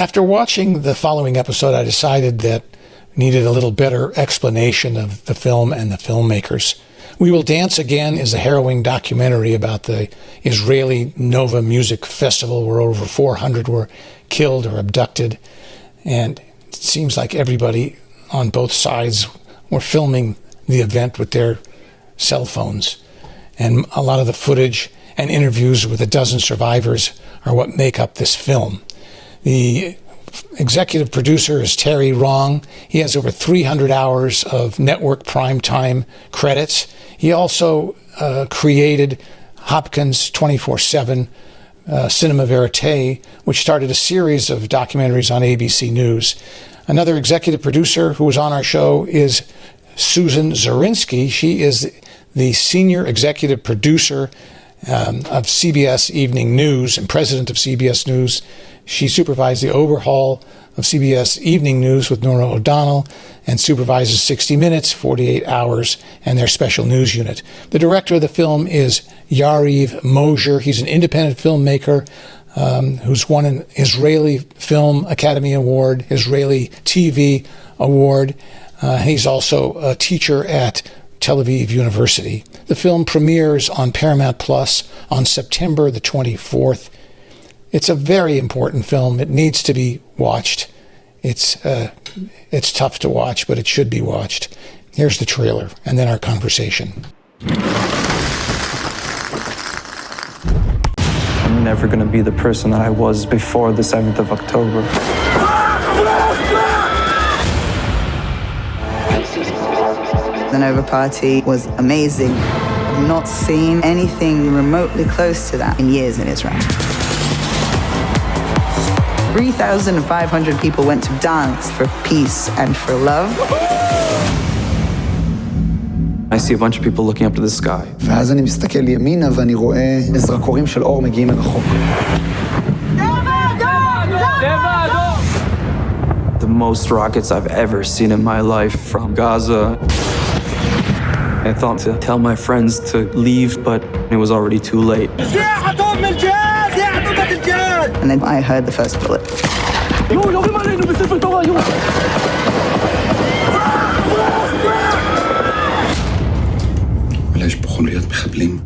After watching the following episode, I decided that needed a little better explanation of the film and the filmmakers. We Will Dance Again is a harrowing documentary about the Israeli Nova Music Festival where over 400 were killed or abducted. And it seems like everybody on both sides were filming the event with their cell phones. And a lot of the footage and interviews with a dozen survivors are what make up this film. The executive producer is Terry Wrong. He has over 300 hours of network primetime credits. He also created Hopkins 24/7 Cinema Verite, which started a series of documentaries on ABC News. Another executive producer who was on our show is Susan Zirinsky. She is the senior executive producer of CBS Evening News and president of CBS News. She supervised the overhaul of CBS Evening News with Norah O'Donnell and supervises 60 Minutes, 48 Hours, and their special news unit. The director of the film is Yariv Mozer. He's an independent filmmaker who's won an Israeli Film Academy Award, Israeli TV Award. He's also a teacher at Tel Aviv University. The film premieres on Paramount Plus on September the 24th. It's a very important film. It needs to be watched. It's tough to watch, but it should be watched. Here's the trailer, and then our conversation. I'm never going to be the person that I was before the 7th of October. The Nova Party was amazing. I've not seen anything remotely close to that in years in Israel. 3,500 people went to dance for peace and for love. I see a bunch of people looking up to the sky. ואז אני מסתכל ימינה ואני רואה זרקורים של אור מגיעים מרחוק. The most rockets I've ever seen in my life from Gaza. I thought to tell my friends to leave, but it was already too late. And then I heard the first bullet. אולי יש פה חוליות מחבלים.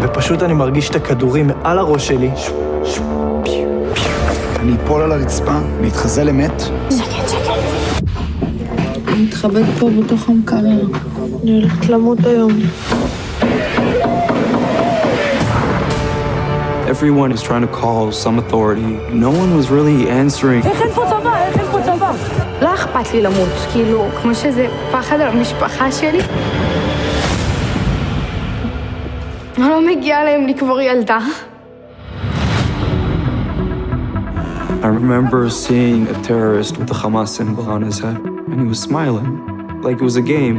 ופשוט אני מרגיש את הכדורים מעל הראש שלי. אני אפול על הרצפה, אני אתחזה למת. אני מתחבאת פה בתוך המקרר. אני הולכת למות היום. Everyone is trying to call some authority. No one was really answering. איך אין פה צבא? איך אין פה צבא? לא אכפת לי למות, כאילו, כמו שזה פחד על המשפחה שלי. לא מגיע להם לקבור ילדה. I remember seeing a terrorist with the Hamas symbol on his head, and he was smiling, like it was a game.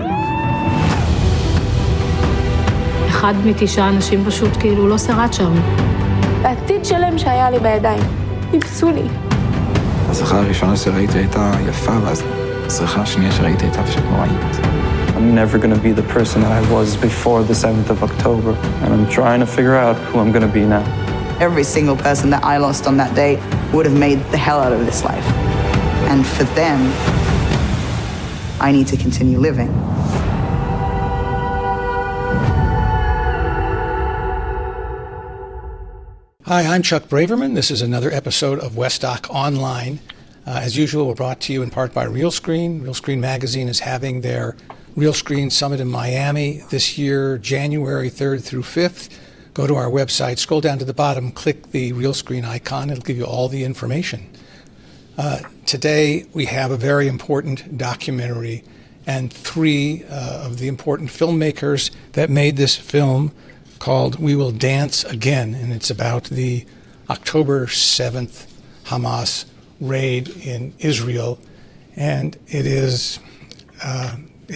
אחד מתשעה אנשים פשוט כאילו לא שרד שם. העתיד שלם שהיה לי בידיים, איבסו לי. הזרחה הראשונה שראיתי הייתה יפה, ואז הזרחה השנייה שראיתי הייתה פשוט נוראית. I'm never going to be the person that I was before the 7th of October, and I'm trying to figure out who I'm going to be now. Every single person that I lost on that day would have made the hell out of this life. And for them, I need to continue living. Hi, I'm Chuck Braverman. This is another episode of Westdoc Online. As usual, we're brought to you in part by Real Screen. Real Screen Magazine is having their Real Screen Summit in Miami this year, January 3rd through 5th. Go to our website, scroll down to the bottom, click the Real Screen icon. It'll give you all the information. Today, we have a very important documentary and three of the important filmmakers that made this film called We Will Dance Again. And it's about the October 7th Hamas raid in Israel. And it is,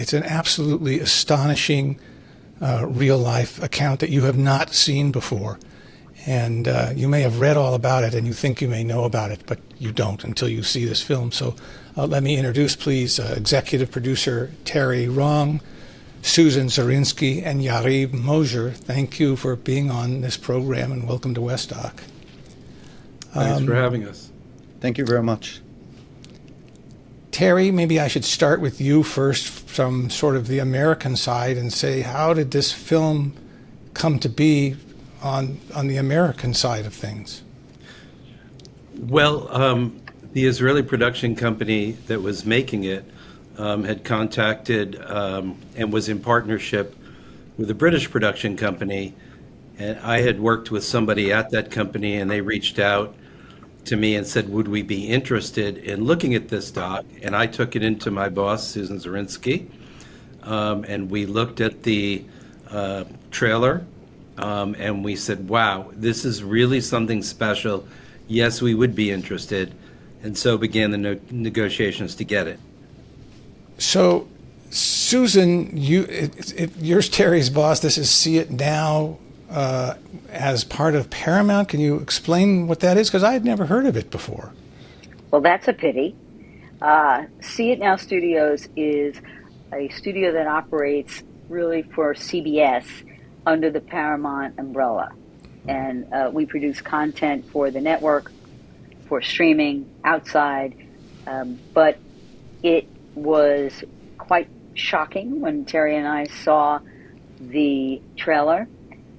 it's an absolutely astonishing real-life account that you have not seen before. And you may have read all about it and you think you may know about it, but you don't until you see this film. So let me introduce, please, executive producer Terry Wrong, Susan Zirinsky and Yariv Mozer, thank you for being on this program, and welcome to Westdoc. Thanks for having us. Thank you very much. Terry, maybe I should start with you first from sort of the American side and say, how did this film come to be on the American side of things? Well, the Israeli production company that was making it had contacted and was in partnership with a British production company. And I had worked with somebody at that company, and they reached out to me and said, would we be interested in looking at this doc? And I took it into my boss, Susan Zirinsky, and we looked at the trailer, and we said, wow, this is really something special. Yes, we would be interested. And so began the negotiations to get it. So, Susan, you're Terry's boss. This is See It Now as part of Paramount. Can you explain what that is? Because I had never heard of it before. Well, that's a pity. See It Now Studios is a studio that operates really for CBS under the Paramount umbrella. And we produce content for the network, for streaming, outside. But it was quite shocking when Terry and I saw the trailer.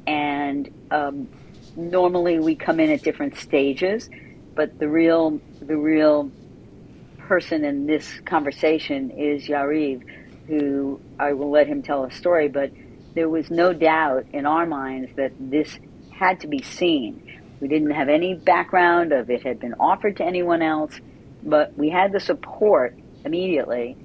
And normally we come in at different stages, but the real person in this conversation is Yariv, who I will let him tell a story, but there was no doubt in our minds that this had to be seen. We didn't have any background of it had been offered to anyone else, but we had the support immediately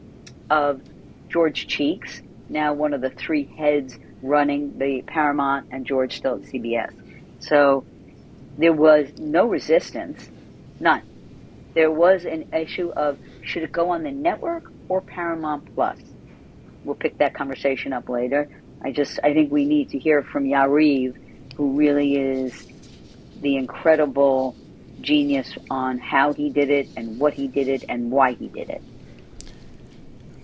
of George Cheeks, now one of the three heads running the Paramount, and George still at CBS. So there was no resistance, none. There was an issue of, should it go on the network or Paramount Plus? We'll pick that conversation up later. I think we need to hear from Yariv, who really is the incredible genius on how he did it and what he did it and why he did it.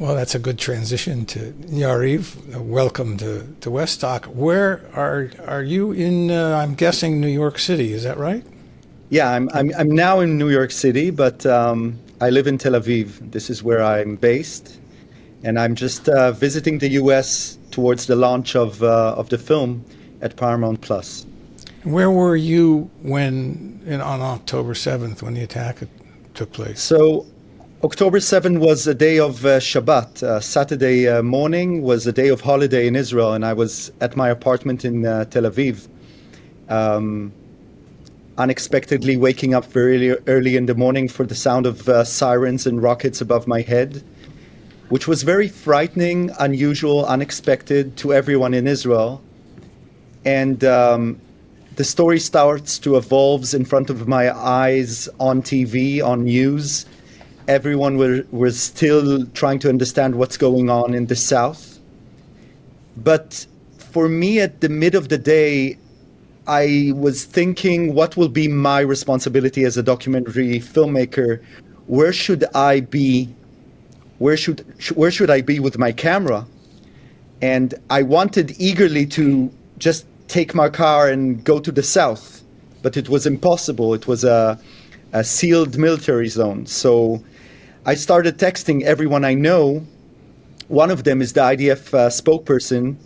Well, that's a good transition to Yariv. Welcome to Westdoc. Where are you in? I'm guessing New York City. Is that right? Yeah, I'm now in New York City, but I live in Tel Aviv. This is where I'm based, and I'm just visiting the U.S. towards the launch of the film at Paramount Plus. Where were you on October 7th when the attack took place? So, October 7th was a day of Shabbat. Saturday morning was a day of holiday in Israel, and I was at my apartment in Tel Aviv, unexpectedly waking up very early in the morning for the sound of sirens and rockets above my head, which was very frightening, unusual, unexpected to everyone in Israel. And the story starts to evolve in front of my eyes on TV, on news. Everyone was still trying to understand what's going on in the South. But for me, at the mid of the day, I was thinking, what will be my responsibility as a documentary filmmaker? Where should I be? Where should I be with my camera? And I wanted eagerly to just take my car and go to the South, but it was impossible. It was a sealed military zone. So I started texting everyone I know. One of them is the IDF spokesperson,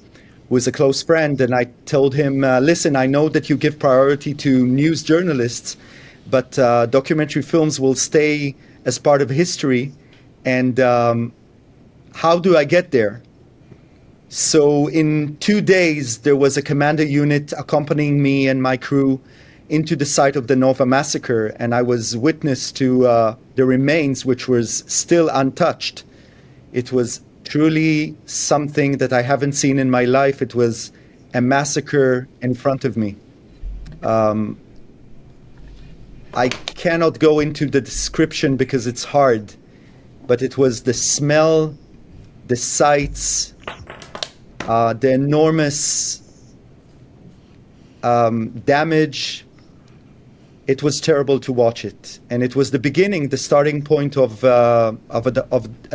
who is a close friend, and I told him, listen, I know that you give priority to news journalists, but documentary films will stay as part of history, and how do I get there? So in 2 days, there was a commander unit accompanying me and my crew into the site of the Nova massacre, and I was witness to the remains, which was still untouched. It was truly something that I haven't seen in my life. It was a massacre in front of me. I cannot go into the description because it's hard, but it was the smell, the sights, the enormous damage. It was terrible to watch it, and it was the beginning, the starting point of a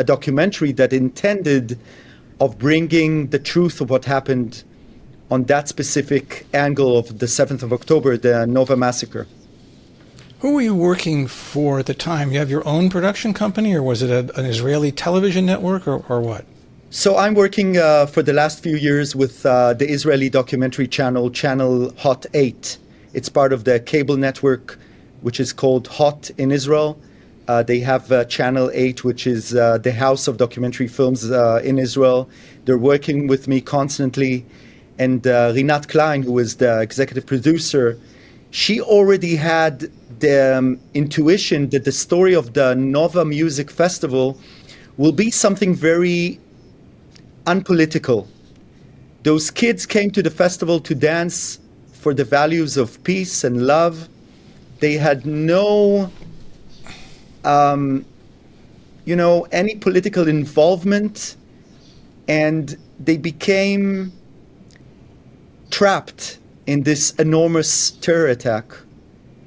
documentary that intended of bringing the truth of what happened on that specific angle of the 7th of October, the Nova massacre. Who were you working for at the time? You have your own production company, or was it an Israeli television network, or what? So I'm working for the last few years with the Israeli documentary channel, Channel Hot 8. It's part of the cable network, which is called Hot in Israel. They have Channel 8, which is the house of documentary films in Israel. They're working with me constantly. And Rinat Klein, who is the executive producer, she already had the intuition that the story of the Nova Music Festival will be something very unpolitical. Those kids came to the festival to dance for the values of peace and love. They had no any political involvement, and they became trapped in this enormous terror attack.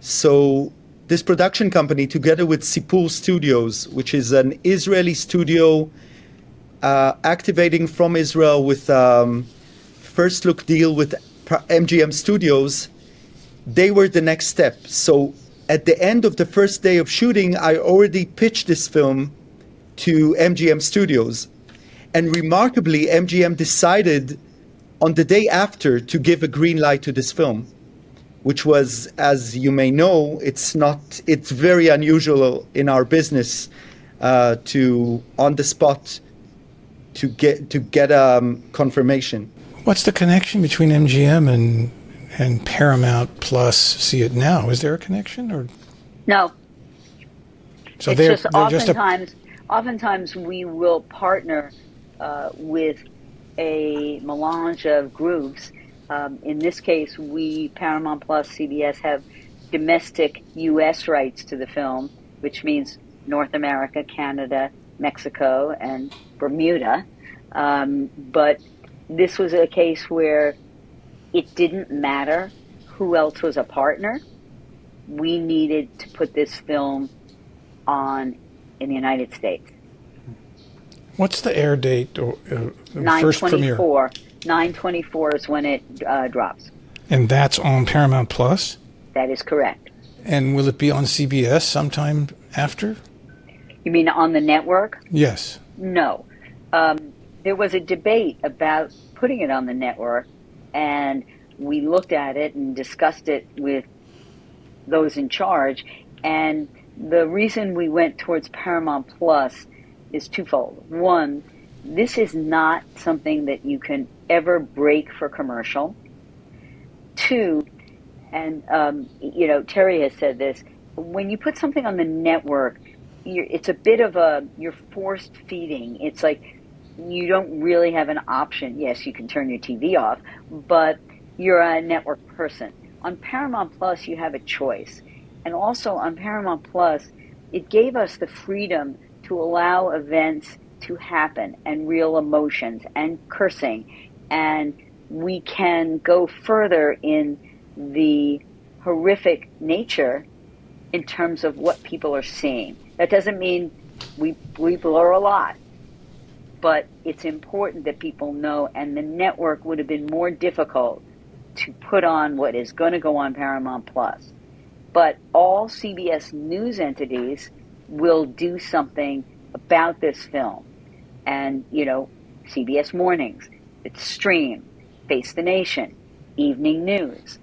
So this production company, together with Sipur Studios, which is an Israeli studio activating from Israel with first look deal with MGM Studios, they were the next step. So at the end of the first day of shooting, I already pitched this film to MGM Studios. And remarkably, MGM decided on the day after to give a green light to this film, which was, as you may know, it's very unusual in our business to, on the spot, to get confirmation. What's the connection between MGM and Paramount Plus See It Now? Is there a connection, or No. so It's they're just just oftentimes we will partner with a melange of groups. In this case, Paramount Plus, CBS, have domestic U.S. rights to the film, which means North America, Canada, Mexico, and Bermuda. But this was a case where it didn't matter who else was a partner. We needed to put this film on in the United States. What's the air date or first premiere? 9/24 is when it drops. And that's on Paramount Plus? That is correct. And will it be on CBS sometime after? You mean on the network? Yes. No. There was a debate about putting it on the network, and we looked at it and discussed it with those in charge. And the reason we went towards Paramount Plus is twofold. One, this is not something that you can ever break for commercial. Two, and Terry has said this, when you put something on the network, it's a bit of you're forced feeding. It's like you don't really have an option. Yes, you can turn your TV off, but you're a network person. On Paramount Plus, you have a choice. And also on Paramount Plus, it gave us the freedom to allow events to happen, and real emotions and cursing. And we can go further in the horrific nature in terms of what people are seeing. That doesn't mean we blur a lot, but it's important that people know, and the network would have been more difficult to put on what is going to go on Paramount Plus. But all CBS news entities will do something about this film. And, CBS Mornings, it's Stream, Face the Nation, Evening News.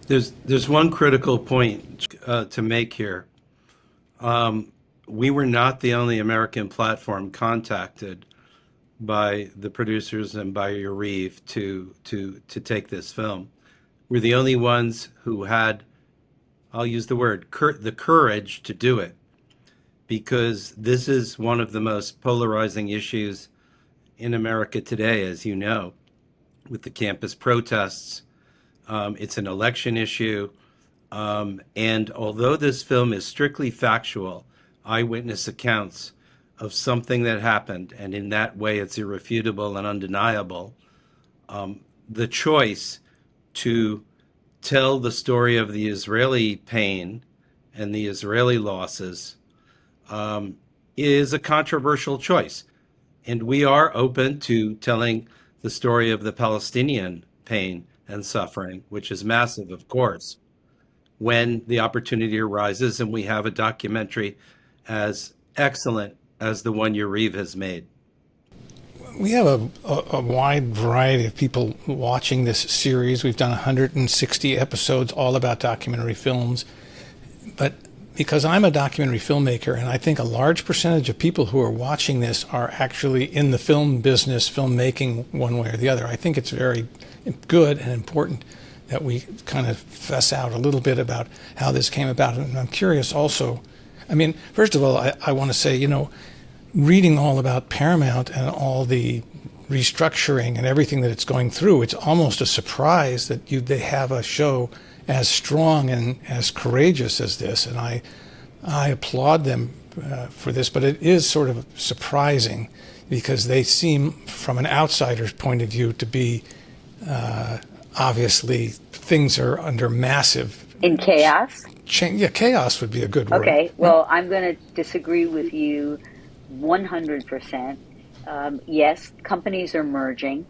There's one critical point to make here. We were not the only American platform contacted by the producers and by Yariv to take this film. We're the only ones who had, I'll use the word, the courage to do it, because this is one of the most polarizing issues in America today, as you know, with the campus protests. It's an election issue. And although this film is strictly factual, eyewitness accounts of something that happened, and in that way it's irrefutable and undeniable, the choice to tell the story of the Israeli pain and the Israeli losses is a controversial choice. And we are open to telling the story of the Palestinian pain and suffering, which is massive, of course, when the opportunity arises and we have a documentary as excellent as the one Yariv has made. We have a wide variety of people watching this series. We've done 160 episodes all about documentary films. But because I'm a documentary filmmaker, and I think a large percentage of people who are watching this are actually in the film business, filmmaking one way or the other, I think it's very good and important that we kind of fess out a little bit about how this came about. And I'm curious also, I mean, first of all, I want to say, you know, reading all about Paramount and all the restructuring and everything that it's going through, it's almost a surprise that they have a show as strong and as courageous as this. And I applaud them for this, but it is sort of surprising because they seem, from an outsider's point of view, to be obviously things are under massive... In chaos? Yeah, chaos would be a good word. Okay, well, I'm going to disagree with you 100%. Yes, companies are merging,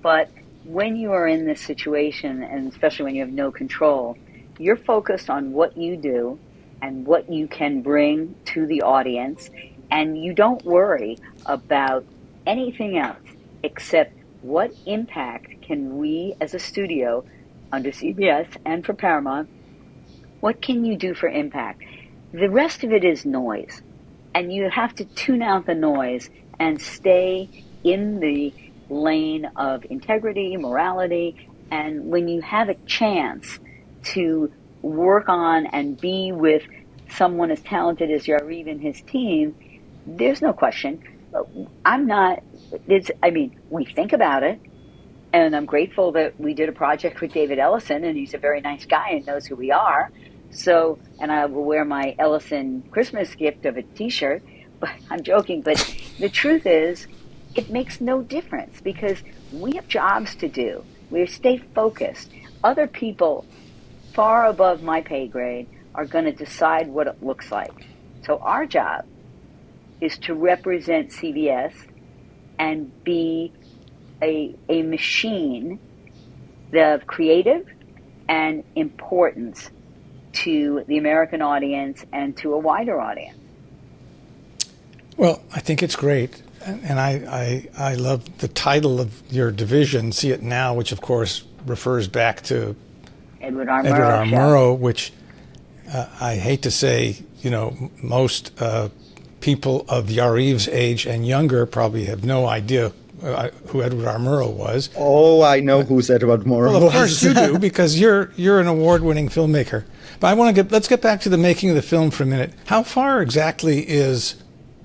but when you are in this situation, and especially when you have no control, you're focused on what you do and what you can bring to the audience, and you don't worry about anything else except what impact can we as a studio under CBS and for Paramount, what can you do for impact? The rest of it is noise. And you have to tune out the noise and stay in the lane of integrity, morality. And when you have a chance to work on and be with someone as talented as Yariv and his team, there's no question. We think about it. And I'm grateful that we did a project with David Ellison, and he's a very nice guy and knows who we are. So, and I will wear my Ellison Christmas gift of a t-shirt, but I'm joking. But the truth is, it makes no difference because we have jobs to do. We stay focused. Other people far above my pay grade are going to decide what it looks like. So our job is to represent CBS and be a machine of creative and importance to the American audience and to a wider audience. Well, I think it's great. And I love the title of your division, See It Now, which of course refers back to Edward R. Murrow, which I hate to say, you know, most people of Yariv's age and younger probably have no idea who Edward R. Murrow was. Oh, I know who's Edward Murrow. Well, of course you do, because you're an award-winning filmmaker. But let's get back to the making of the film for a minute. How far exactly is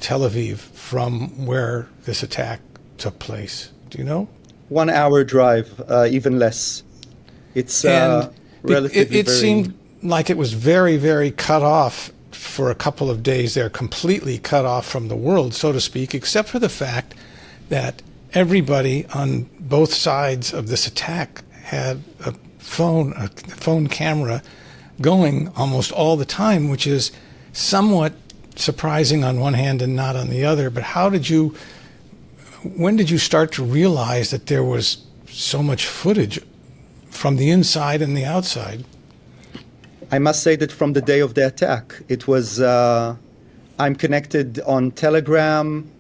Tel Aviv from where this attack took place? Do you know? 1 hour drive, even less. It's relatively it seemed like it was very, very cut off for a couple of days there, completely cut off from the world, so to speak, except for the fact that everybody on both sides of this attack had a phone camera going almost all the time, which is somewhat surprising on one hand and not on the other. But when did you start to realize that there was so much footage from the inside and the outside? I must say that from the day of the attack, it was, I'm connected on Telegram,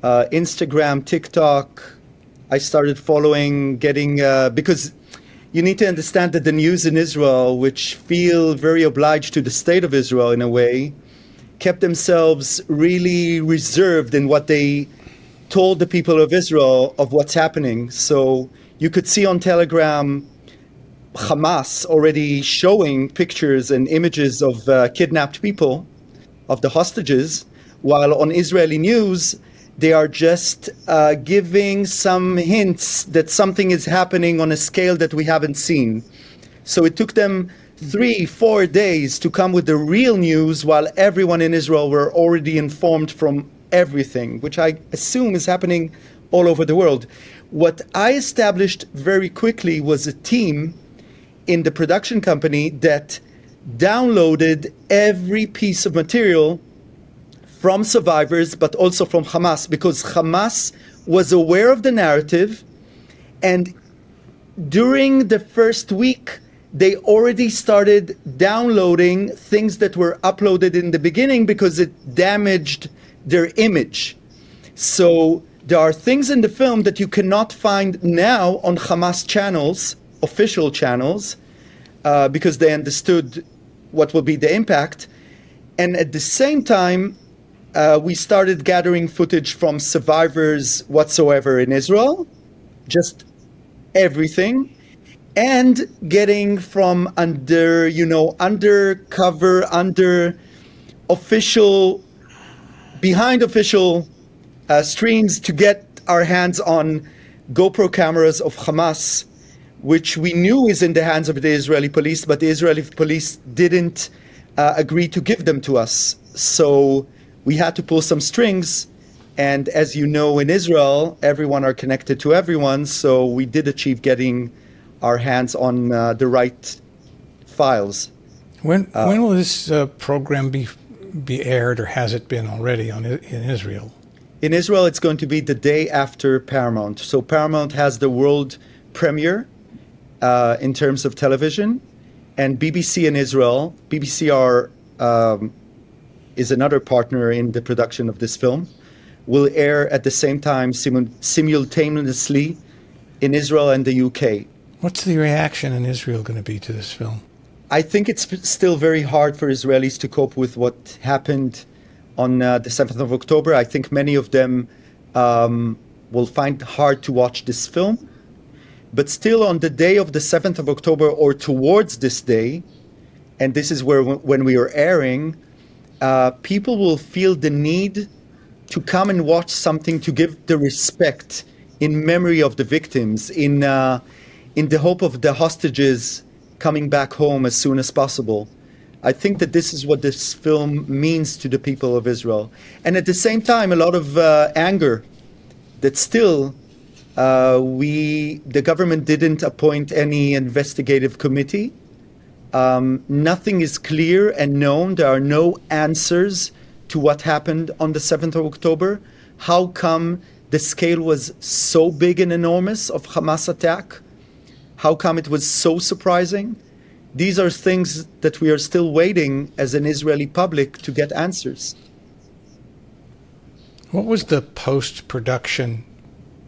Instagram, TikTok. I started following, because you need to understand that the news in Israel, which feel very obliged to the state of Israel in a way, kept themselves really reserved in what they told the people of Israel of what's happening. So you could see on Telegram Hamas already showing pictures and images of kidnapped people, of the hostages, while on Israeli news, they are just giving some hints that something is happening on a scale that we haven't seen. So it took them 3-4 days to come with the real news, while everyone in Israel were already informed from everything, which I assume is happening all over the world. What I established very quickly was a team in the production company that downloaded every piece of material from survivors, but also from Hamas, because Hamas was aware of the narrative, and during the first week, they already started downloading things that were uploaded in the beginning because it damaged their image. So there are things in the film that you cannot find now on Hamas channels, official channels, because they understood what will be the impact. And at the same time, we started gathering footage from survivors whatsoever in Israel, just everything, and getting from undercover, behind official streams to get our hands on GoPro cameras of Hamas, which we knew is in the hands of the Israeli police, but the Israeli police didn't agree to give them to us. So we had to pull some strings. And as you know, in Israel, everyone are connected to everyone. So we did achieve getting our hands on the right files. When will this program be aired, or has it been already in Israel? In Israel, it's going to be the day after Paramount. So Paramount has the world premiere in terms of television, and BBC in Israel. BBC is another partner in the production of this film. Will air at the same time simultaneously in Israel and the UK. What's the reaction in Israel going to be to this film? I think it's still very hard for Israelis to cope with what happened on the 7th of October. I think many of them will find it hard to watch this film. But still, on the day of the 7th of October, or towards this day, and this is when we are airing, people will feel the need to come and watch something to give the respect in memory of the victims, in the hope of the hostages coming back home as soon as possible. I think that this is what this film means to the people of Israel. And at the same time, a lot of anger that still the government didn't appoint any investigative committee. Nothing is clear and known. There are no answers to what happened on the 7th of October. How come the scale was so big and enormous of Hamas attack? How come it was so surprising? These are things that we are still waiting as an Israeli public to get answers. What was the post-production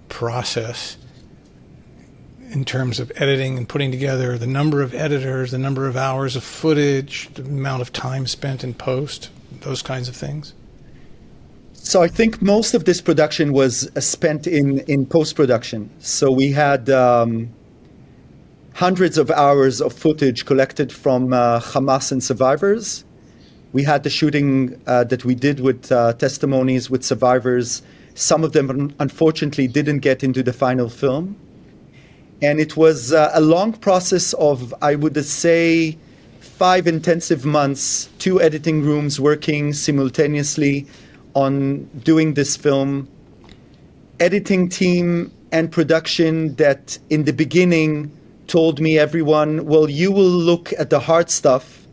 process in terms of editing and putting together, the number of editors, the number of hours of footage, the amount of time spent in post, those kinds of things? So I think most of this production was spent in post-production. So we had hundreds of hours of footage collected from Hamas and survivors. We had the shooting that we did with testimonies with survivors. Some of them, unfortunately, didn't get into the final film. And it was a long process of, I would say, 5 intensive months, 2 editing rooms working simultaneously on doing this film. Editing team and production that in the beginning told me, everyone, well, you will look at the hard stuff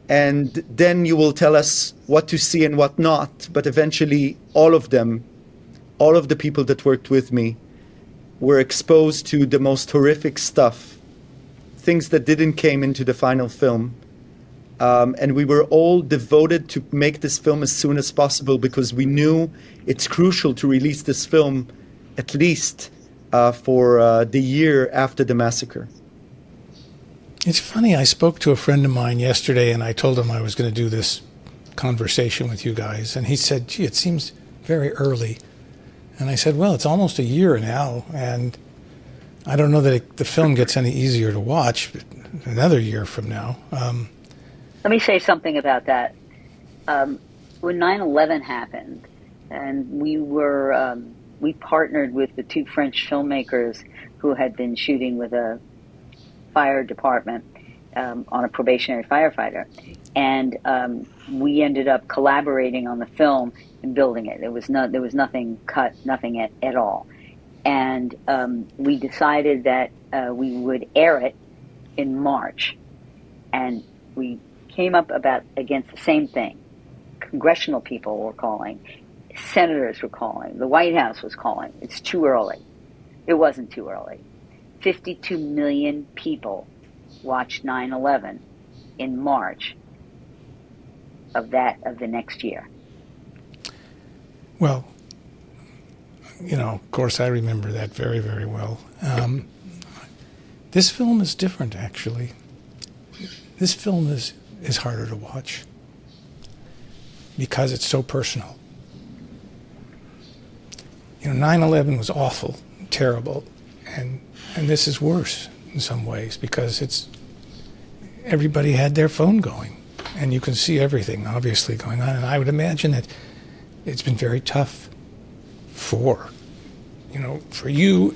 and then you will tell us what to see and what not. But eventually, all of them, all of the people that worked with me, were exposed to the most horrific stuff, things that didn't came into the final film. And we were all devoted to make this film as soon as possible because we knew it's crucial to release this film at least for the year after the massacre. It's funny, I spoke to a friend of mine yesterday and I told him I was going to do this conversation with you guys. And he said, gee, it seems very early. And I said, well, it's almost a year now. And I don't know that the film gets any easier to watch another year from now. Let me say something about that. When 9/11 happened, and we partnered with the 2 French filmmakers who had been shooting with a fire department on a probationary firefighter, and we ended up collaborating on the film and building it. There was nothing cut, nothing at all, and we decided that we would air it in March, and we came up against the same thing. congressional people were calling. Senators were calling. The White House was calling. It's too early. It wasn't too early. 52 million people watched 9/11 in March of the next year. Well, of course, I remember that very, very well. This film is different, actually. This film is harder to watch because it's so personal. 9/11 was awful, terrible, and this is worse in some ways because everybody had their phone going, and you can see everything obviously going on. And I would imagine that it's been very tough for you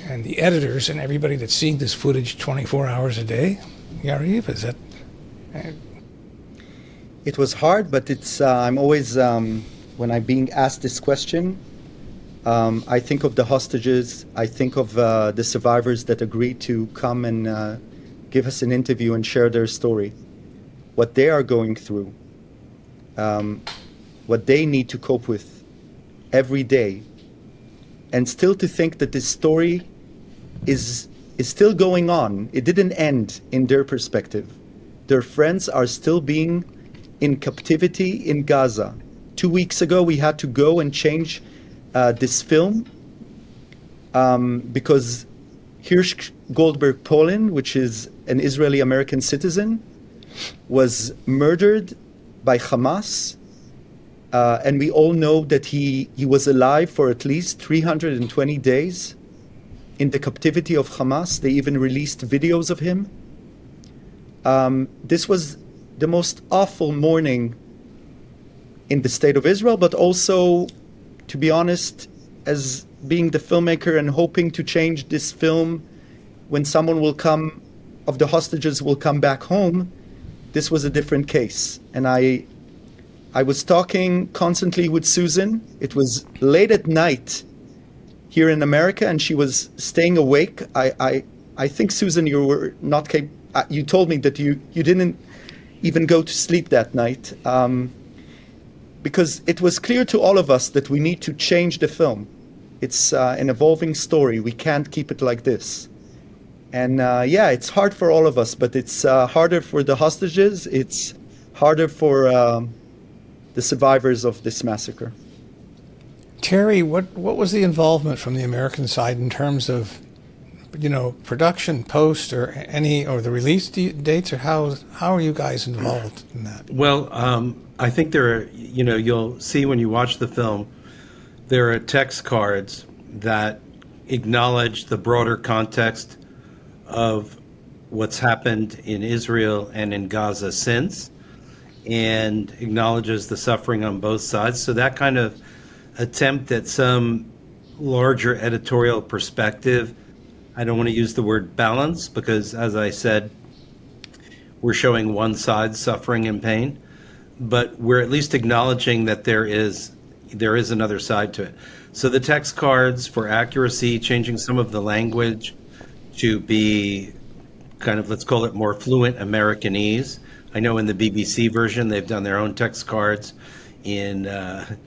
and the editors and everybody that's seeing this footage 24 hours a day. Yariv, is that? It was hard, but I'm always, when I'm being asked this question, I think of the hostages. I think of the survivors that agreed to come and give us an interview and share their story, what they are going through, what they need to cope with every day, and still to think that this story is still going on. It didn't end in their perspective. Their friends are still being in captivity in Gaza. 2 weeks ago, we had to go and change this film because Hirsch Goldberg Polin, which is an Israeli-American citizen, was murdered by Hamas. And we all know that he was alive for at least 320 days in the captivity of Hamas. They even released videos of him. This was the most awful morning in the state of Israel, but also, to be honest, as being the filmmaker and hoping to change this film when someone of the hostages will come back home, this was a different case. And I was talking constantly with Susan. It was late at night here in America, and she was staying awake. I think, Susan, you were not you told me that you didn't even go to sleep that night, because it was clear to all of us that we need to change the film. It's an evolving story. We can't keep it like this. And it's hard for all of us, but it's harder for the hostages. It's harder for the survivors of this massacre. Terry, what was the involvement from the American side in terms of, production, post, or the release dates, or how are you guys involved in that? Well, I think there are, you'll see when you watch the film, there are text cards that acknowledge the broader context of what's happened in Israel and in Gaza since, and acknowledges the suffering on both sides. So that kind of attempt at some larger editorial perspective, I don't want to use the word balance, because as I said, we're showing one side suffering and pain, but we're at least acknowledging that there is another side to it. So the text cards, for accuracy, changing some of the language to be kind of, let's call it more fluent Americanese. I know in the BBC version, they've done their own text cards in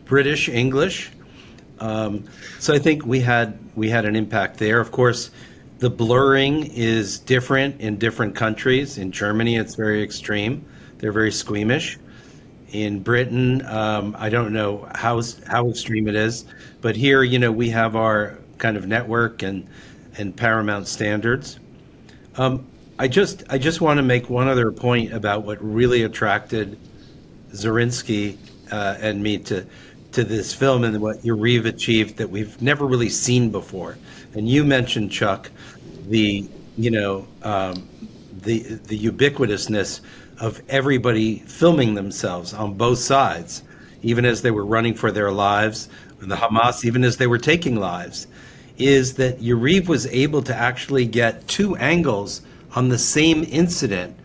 British English. So I think we had an impact there. Of course, the blurring is different in different countries. In Germany, it's very extreme. They're very squeamish. In Britain, I don't know how extreme it is, but here, we have our kind of network and Paramount standards. I just want to make one other point about what really attracted Zirinsky and me to this film, and what Yariv achieved that we've never really seen before. And you mentioned, Chuck, the ubiquitousness of everybody filming themselves on both sides, even as they were running for their lives, and the Hamas, even as they were taking lives, is that Yariv was able to actually get two angles on the same incident,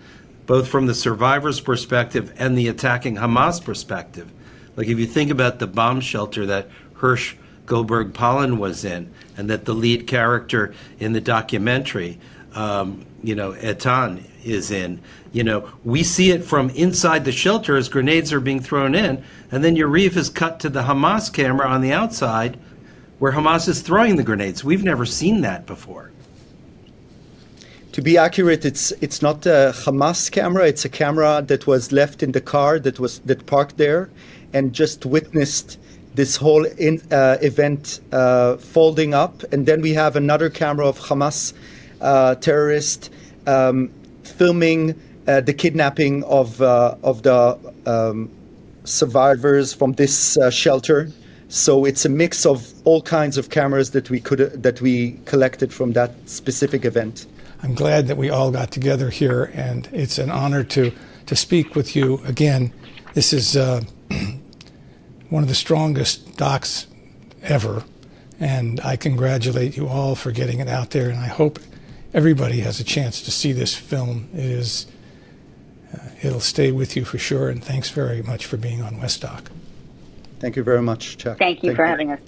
both from the survivor's perspective and the attacking Hamas perspective. Like if you think about the bomb shelter that Hirsch Goldberg Polin was in, and that the lead character in the documentary, Etan is in. We see it from inside the shelter as grenades are being thrown in, and then Yariv is cut to the Hamas camera on the outside where Hamas is throwing the grenades. We've never seen that before. To be accurate, it's not a Hamas camera. It's a camera that was left in the car that parked there, and just witnessed this whole event folding up. And then we have another camera of Hamas terrorist filming the kidnapping of the survivors from this shelter. So it's a mix of all kinds of cameras that we collected from that specific event. I'm glad that we all got together here, and it's an honor to speak with you again. This is one of the strongest docs ever, and I congratulate you all for getting it out there, and I hope everybody has a chance to see this film. It'll stay with you for sure, and thanks very much for being on West Doc. Thank you very much, Chuck. Thank you for having us.